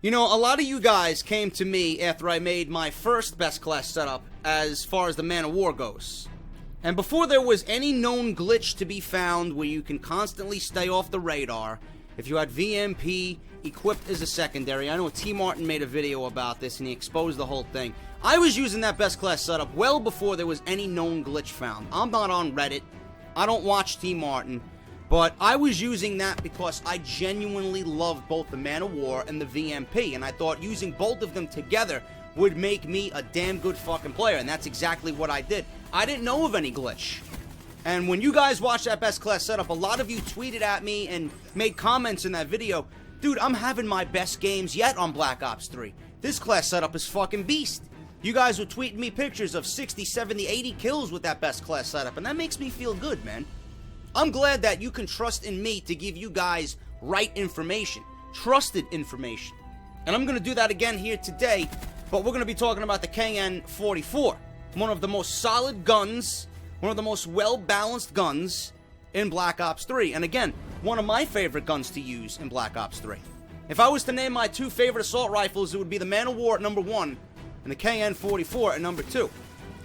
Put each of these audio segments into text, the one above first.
You know, a lot of you guys came to me after I made my first best class setup as far as the Man of War goes. And before there was any known glitch to be found where you can constantly stay off the radar, if you had VMP equipped as a secondary, I know T. Martin made a video about this and he exposed the whole thing. I was using that best class setup well before there was any known glitch found. I'm not on Reddit. I don't watch T. Martin. But I was using that because I genuinely loved both the Man of War and the VMP, and I thought using both of them together would make me a damn good fucking player, and that's exactly what I did. I didn't know of any glitch. And when you guys watched that best class setup, a lot of you tweeted at me and made comments in that video, dude, I'm having my best games yet on Black Ops 3. This class setup is fucking beast. You guys were tweeting me pictures of 60, 70, 80 kills with that best class setup, and that makes me feel good, man. I'm glad that you can trust in me to give you guys right information, trusted information. And I'm going to do that again here today, but we're going to be talking about the KN-44, one of the most solid guns, one of the most well-balanced guns in Black Ops 3. And again, one of my favorite guns to use in Black Ops 3. If I was to name my two favorite assault rifles, it would be the Man of War at number 1 and the KN-44 at number 2.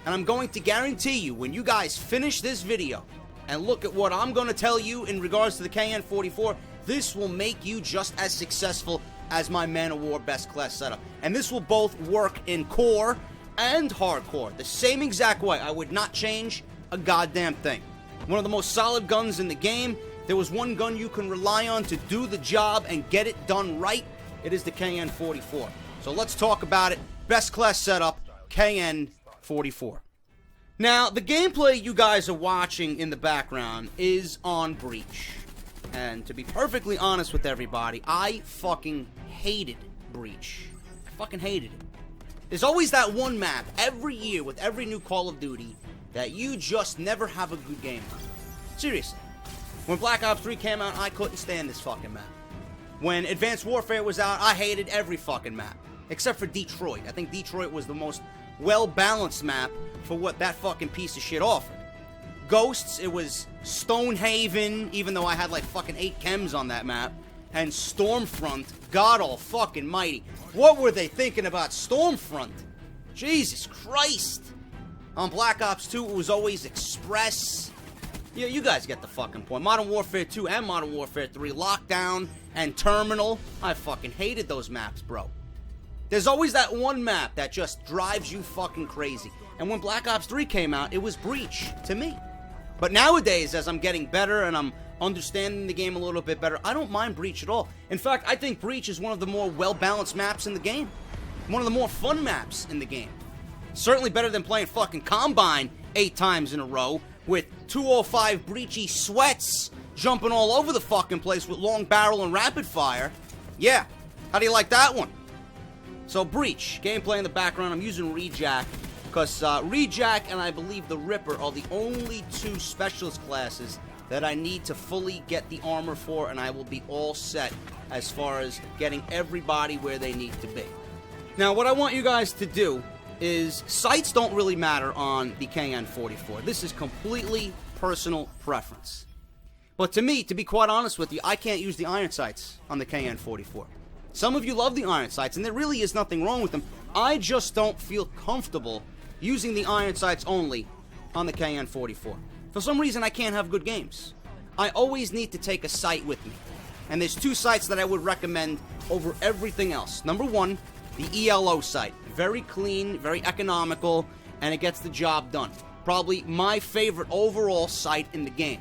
And I'm going to guarantee you, when you guys finish this video and look at what I'm going to tell you in regards to the KN-44, this will make you just as successful as my Man of War best class setup. And this will both work in core and hardcore, the same exact way. I would not change a goddamn thing. One of the most solid guns in the game. There was one gun you can rely on to do the job and get it done right. It is the KN-44. So let's talk about it. Best class setup, KN-44. Now, the gameplay you guys are watching in the background is on Breach. And to be perfectly honest with everybody, I fucking hated Breach. I fucking hated it. There's always that one map every year with every new Call of Duty that you just never have a good game on. Seriously. When Black Ops 3 came out, I couldn't stand this fucking map. When Advanced Warfare was out, I hated every fucking map. Except for Detroit. I think Detroit was the most well-balanced map for what that fucking piece of shit offered. Ghosts, it was Stonehaven, even though I had like fucking 8 chems on that map. And Stormfront, God all fucking mighty. What were they thinking about Stormfront? Jesus Christ. On Black Ops 2, it was always Express. Yeah, you guys get the fucking point. Modern Warfare 2 and Modern Warfare 3, Lockdown and Terminal. I fucking hated those maps, bro. There's always that one map that just drives you fucking crazy. And when Black Ops 3 came out, it was Breach to me. But nowadays, as I'm getting better and I'm understanding the game a little bit better, I don't mind Breach at all. In fact, I think Breach is one of the more well-balanced maps in the game. One of the more fun maps in the game. Certainly better than playing fucking Combine 8 times in a row with 205 Breachy sweats jumping all over the fucking place with long barrel and rapid fire. Yeah, how do you like that one? So Breach, gameplay in the background, I'm using Rejack, because Rejack and I believe the Ripper are the only 2 specialist classes that I need to fully get the armor for, and I will be all set as far as getting everybody where they need to be. Now, what I want you guys to do is, sights don't really matter on the KN-44. This is completely personal preference. But to me, to be quite honest with you, I can't use the iron sights on the KN-44. Some of you love the iron sights, and there really is nothing wrong with them. I just don't feel comfortable using the iron sights only on the KN-44. For some reason, I can't have good games. I always need to take a sight with me. And there's 2 sights that I would recommend over everything else. Number 1, the ELO sight. Very clean, very economical, and it gets the job done. Probably my favorite overall sight in the game.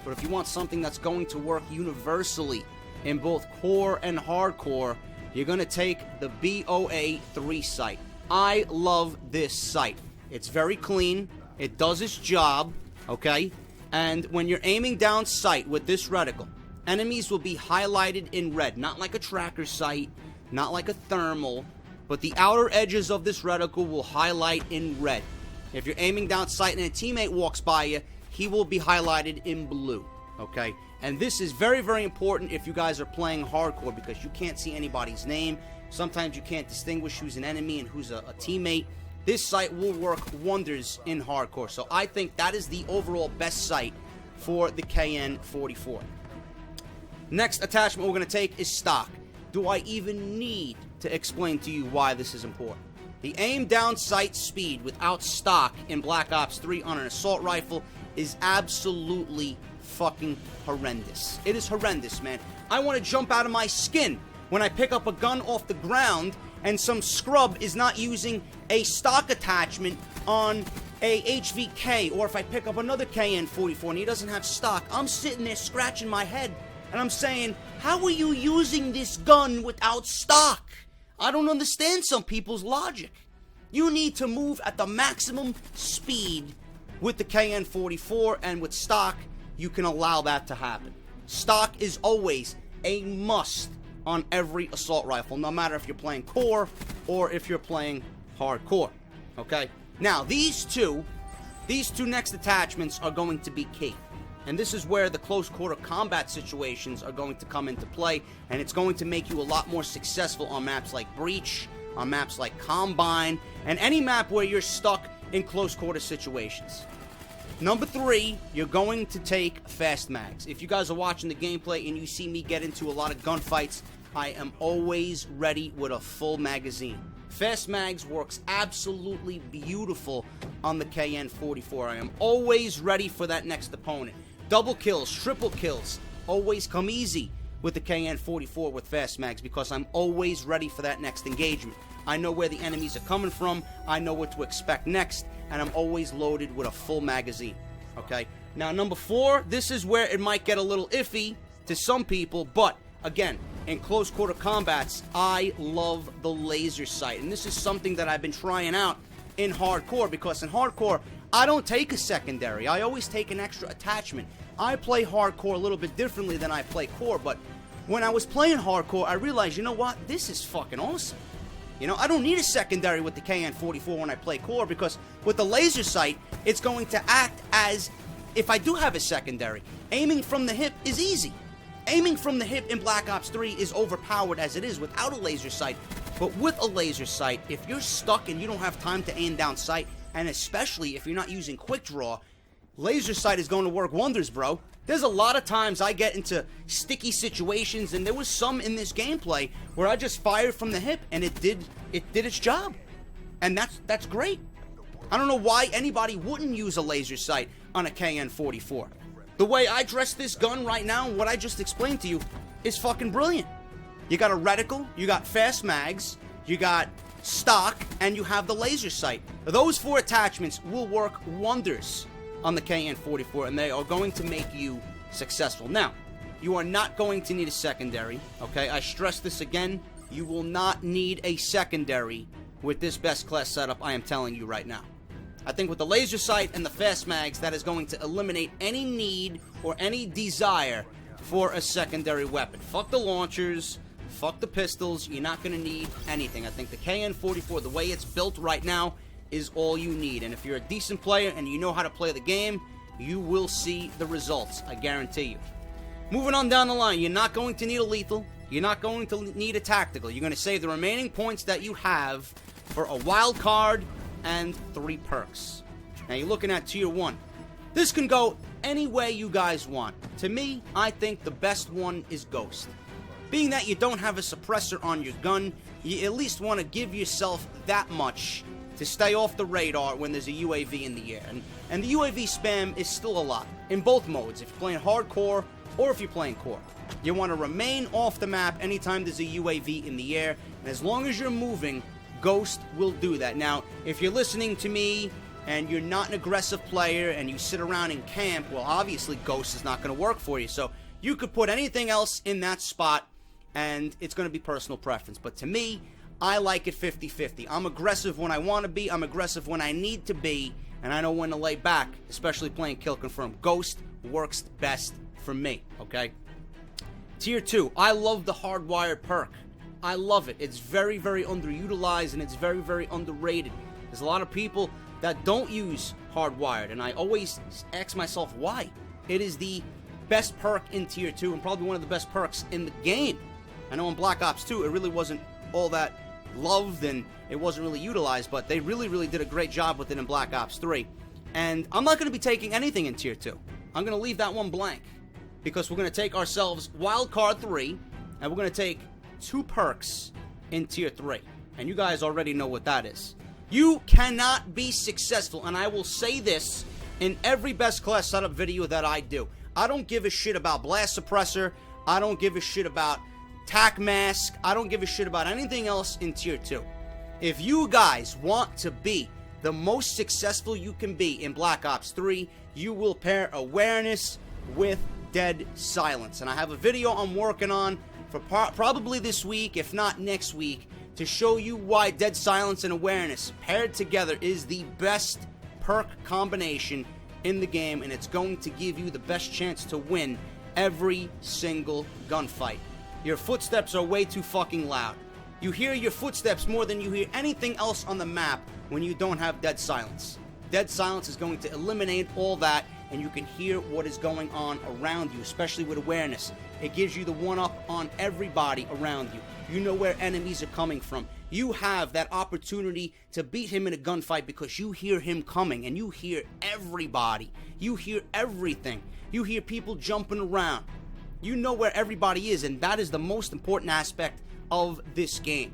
But if you want something that's going to work universally in both core and hardcore, you're going to take the BO3 sight. I love this sight. It's very clean. It does its job, okay? And when you're aiming down sight with this reticle, enemies will be highlighted in red. Not like a tracker sight, not like a thermal, but the outer edges of this reticle will highlight in red. If you're aiming down sight and a teammate walks by you, he will be highlighted in blue, okay? And this is very, very important if you guys are playing hardcore, because you can't see anybody's name. Sometimes you can't distinguish who's an enemy and who's a teammate. This sight will work wonders in hardcore. So I think that is the overall best sight for the KN-44. Next attachment we're going to take is stock. do I even need to explain to you why this is important? The aim down sight speed without stock in Black Ops 3 on an assault rifle is absolutely fucking horrendous. It is horrendous, man. I want to jump out of my skin when I pick up a gun off the ground and some scrub is not using a stock attachment on a HVK, or if I pick up another KN-44 and he doesn't have stock. I'm sitting there scratching my head and I'm saying, how are you using this gun without stock? I don't understand some people's logic. You need to move at the maximum speed with the KN-44, and with stock, you can allow that to happen. Stock is always a must on every assault rifle, no matter if you're playing core or if you're playing hardcore, okay? Now, these two next attachments are going to be key. And this is where the close quarter combat situations are going to come into play, and it's going to make you a lot more successful on maps like Breach, on maps like Combine, and any map where you're stuck in close quarter situations. Number 3, you're going to take fast mags. If you guys are watching the gameplay and you see me get into a lot of gunfights, I am always ready with a full magazine. Fast mags works absolutely beautiful on the KN-44. I am always ready for that next opponent. Double kills, triple kills, always come easy with the KN-44 with fast mags because I'm always ready for that next engagement. I know where the enemies are coming from, I know what to expect next, and I'm always loaded with a full magazine, okay? Now, number 4, this is where it might get a little iffy to some people, but, again, in close quarter combats, I love the laser sight, and this is something that I've been trying out in hardcore, because in hardcore, I don't take a secondary, I always take an extra attachment. I play hardcore a little bit differently than I play core, but when I was playing hardcore, I realized, you know what, this is fucking awesome. You know, I don't need a secondary with the KN-44 when I play core, because with the laser sight, it's going to act as if I do have a secondary. Aiming from the hip is easy. Aiming from the hip in Black Ops 3 is overpowered as it is without a laser sight. But with a laser sight, if you're stuck and you don't have time to aim down sight, and especially if you're not using quick draw, laser sight is going to work wonders, bro. There's a lot of times I get into sticky situations, and there was some in this gameplay where I just fired from the hip and it did its job. And that's great. I don't know why anybody wouldn't use a laser sight on a KN-44. The way I dress this gun right now, and what I just explained to you, is fucking brilliant. You got a reticle, you got fast mags, you got stock, and you have the laser sight. Those 4 attachments will work wonders on the KN-44, and they are going to make you successful. Now, you are not going to need a secondary, okay? I stress this again. You will not need a secondary with this best class setup, I am telling you right now. I think with the laser sight and the fast mags, that is going to eliminate any need or any desire for a secondary weapon. Fuck the launchers, fuck the pistols, you're not going to need anything. I think the KN-44, the way it's built right now, is all you need. And if you're a decent player and you know how to play the game, you will see the results, I guarantee you. Moving on down the line, you're not going to need a lethal, you're not going to need a tactical. You're going to save the remaining points that you have for a wild card and 3 perks. Now you're looking at tier 1. This can go any way you guys want. To me, I think the best one is Ghost. Being that you don't have a suppressor on your gun, you at least want to give yourself that much to stay off the radar when there's a UAV in the air. And the UAV spam is still a lot, in both modes, if you're playing hardcore or if you're playing core. You want to remain off the map anytime there's a UAV in the air, and as long as you're moving, Ghost will do that. Now, if you're listening to me and you're not an aggressive player and you sit around in camp, well, obviously Ghost is not going to work for you. So you could put anything else in that spot, and it's going to be personal preference. But to me, I like it 50-50. I'm aggressive when I want to be, I'm aggressive when I need to be, and I know when to lay back, especially playing Kill Confirm. Ghost works best for me, okay? Tier 2, I love the Hardwired perk. I love it. It's very, very underutilized, and it's very, very underrated. There's a lot of people that don't use Hardwired, and I always ask myself why. It is the best perk in Tier 2, and probably one of the best perks in the game. I know in Black Ops 2, it really wasn't all that loved and it wasn't really utilized, but they really, really did a great job with it in Black Ops 3. And I'm not going to be taking anything in Tier 2. I'm going to leave that one blank, because we're going to take ourselves Wildcard 3, and we're going to take 2 perks in Tier 3. And you guys already know what that is. You cannot be successful, and I will say this in every best class setup video that I do. I don't give a shit about Blast Suppressor. I don't give a shit about Tac Mask. I don't give a shit about anything else in Tier 2. If you guys want to be the most successful you can be in Black Ops 3, you will pair awareness with Dead Silence. And I have a video I'm working on for probably this week, if not next week, to show you why Dead Silence and awareness paired together is the best perk combination in the game, and it's going to give you the best chance to win every single gunfight. Your footsteps are way too fucking loud. You hear your footsteps more than you hear anything else on the map when you don't have Dead Silence. Dead Silence is going to eliminate all that, and you can hear what is going on around you, especially with awareness. It gives you the one-up on everybody around you. You know where enemies are coming from. You have that opportunity to beat him in a gunfight because you hear him coming, and you hear everybody. You hear everything. You hear people jumping around. You know where everybody is, and that is the most important aspect of this game.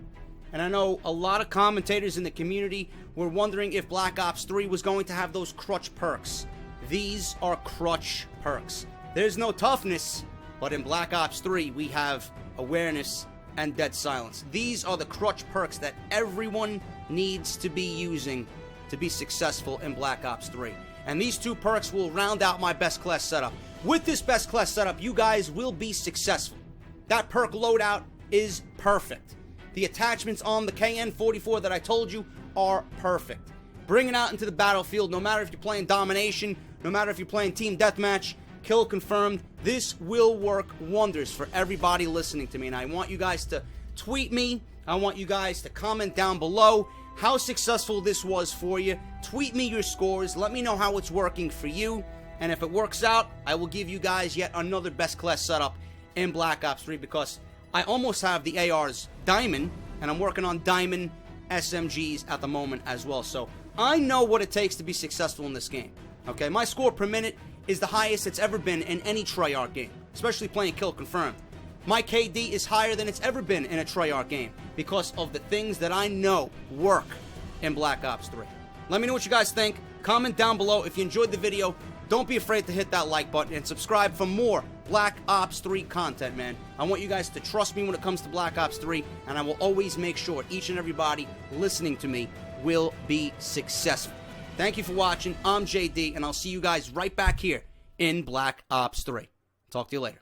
And I know a lot of commentators in the community were wondering if Black Ops 3 was going to have those crutch perks. These are crutch perks. There's no toughness, but in Black Ops 3 we have awareness and Dead Silence. These are the crutch perks that everyone needs to be using to be successful in Black Ops 3. And these 2 perks will round out my best class setup. With this best class setup, you guys will be successful. That perk loadout is perfect. The attachments on the KN-44 that I told you are perfect. Bring it out into the battlefield, no matter if you're playing domination, no matter if you're playing team deathmatch, kill confirmed, this will work wonders for everybody listening to me. And I want you guys to tweet me. I want you guys to comment down below how successful this was for you. Tweet me your scores. Let me know how it's working for you. And if it works out, I will give you guys yet another best class setup in Black Ops 3, because I almost have the AR's Diamond, and I'm working on Diamond SMGs at the moment as well. So I know what it takes to be successful in this game. Okay, my score per minute is the highest it's ever been in any Treyarch game, especially playing kill confirmed. My KD is higher than it's ever been in a Treyarch game because of the things that I know work in Black Ops 3. Let me know what you guys think. Comment down below if you enjoyed the video. Don't be afraid to hit that like button and subscribe for more Black Ops 3 content, man. I want you guys to trust me when it comes to Black Ops 3, and I will always make sure each and everybody listening to me will be successful. Thank you for watching. I'm JD, and I'll see you guys right back here in Black Ops 3. Talk to you later.